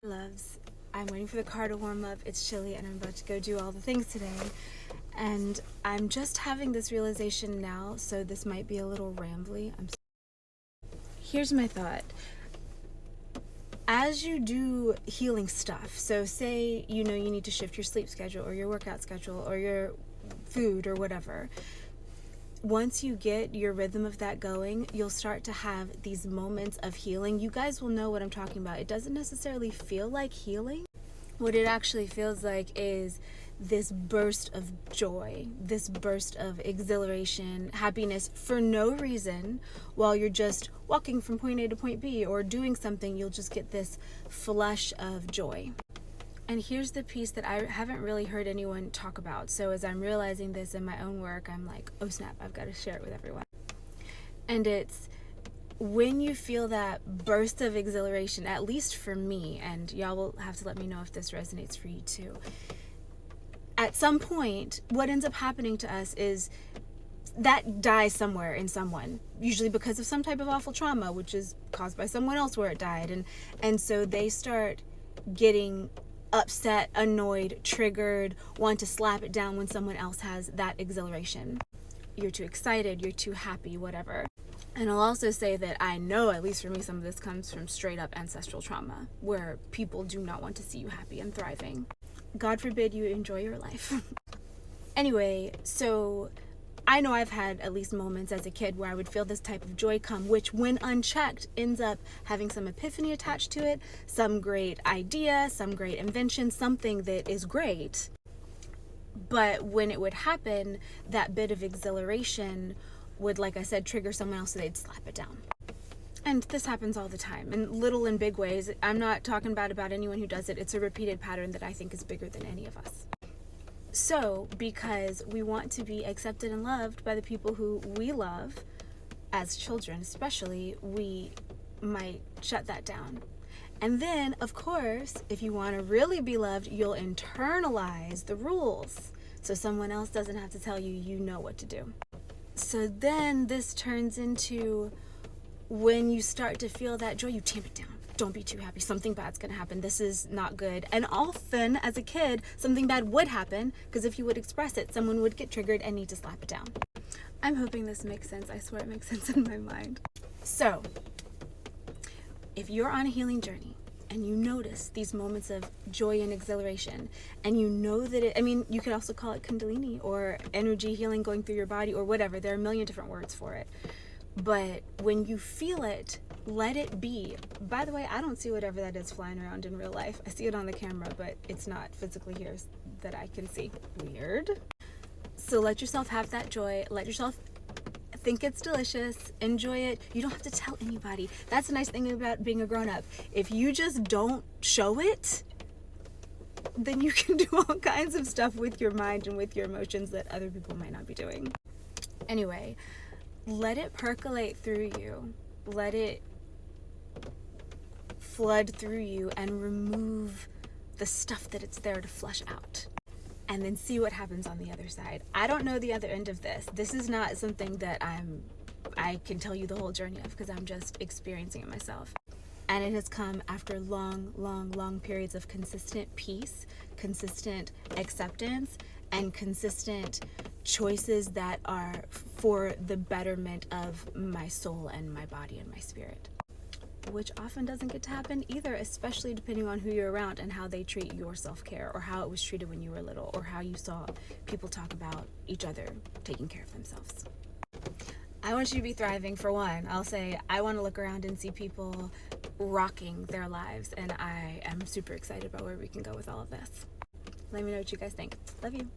Loves, I'm waiting for the car to warm up. It's chilly and I'm about to go do all the things today. And I'm just having this realization now, so this might be a little rambly. Here's my thought. As you do healing stuff, so say you need to shift your sleep schedule or your workout schedule or your food or whatever, once you get your rhythm of that going, you'll start to have these moments of healing. You guys will know what I'm talking about. It doesn't necessarily feel like healing. What it actually feels like is this burst of joy, this burst of exhilaration, happiness for no reason. While you're just walking from point A to point B or doing something, you'll just get this flush of joy. And here's the piece that I haven't really heard anyone talk about. So as I'm realizing this in my own work, I'm like, oh snap, I've got to share it with everyone. And it's when you feel that burst of exhilaration, at least for me, and y'all will have to let me know if this resonates for you too. At some point, what ends up happening to us is that dies somewhere in someone, usually because of some type of awful trauma, which is caused by someone else where it died. And so they start getting upset, annoyed, triggered, want to slap it down when someone else has that exhilaration. You're too excited, you're too happy, whatever. And I'll also say that I know, at least for me, some of this comes from straight up ancestral trauma, where people do not want to see you happy and thriving. God forbid you enjoy your life. Anyway, so I know I've had at least moments as a kid where I would feel this type of joy come, which when unchecked ends up having some epiphany attached to it, some great idea, some great invention, something that is great. But when it would happen, that bit of exhilaration would, like I said, trigger someone else so they'd slap it down. And this happens all the time, in little and big ways. I'm not talking about anyone who does it. It's a repeated pattern that I think is bigger than any of us. So, because we want to be accepted and loved by the people who we love, as children especially, we might shut that down. And then, of course, if you want to really be loved, you'll internalize the rules, so someone else doesn't have to tell you, you know what to do. So then this turns into, when you start to feel that joy, you tamp it down. Don't be too happy. Something bad's going to happen. This is not good. And often, as a kid, something bad would happen, because if you would express it, someone would get triggered and need to slap it down. I'm hoping this makes sense. I swear it makes sense in my mind. So, if you're on a healing journey and you notice these moments of joy and exhilaration, and you know that you could also call it Kundalini or energy healing going through your body or whatever. There are a million different words for it. But when you feel it, let it be. By the way, I don't see whatever that is flying around in real life. I see it on the camera, but it's not physically here that I can see. Weird. So let yourself have that joy. Let yourself think it's delicious. Enjoy it. You don't have to tell anybody. That's the nice thing about being a grown-up. If you just don't show it, then you can do all kinds of stuff with your mind and with your emotions that other people might not be doing. Anyway, let it percolate through you. Let it flood through you and remove the stuff that it's there to flush out. And then see what happens on the other side. I don't know the other end of this. This is not something that I can tell you the whole journey of, because I'm just experiencing it myself. And it has come after long periods of consistent peace, consistent acceptance, and consistent choices that are for the betterment of my soul and my body and my spirit, which often doesn't get to happen either, especially depending on who you're around and how they treat your self-care, or how it was treated when you were little, or how you saw people talk about each other taking care of themselves. I want you to be thriving. For one, I'll say I want to look around and see people rocking their lives, and I am super excited about where we can go with all of this. Let me know what you guys think. Love you.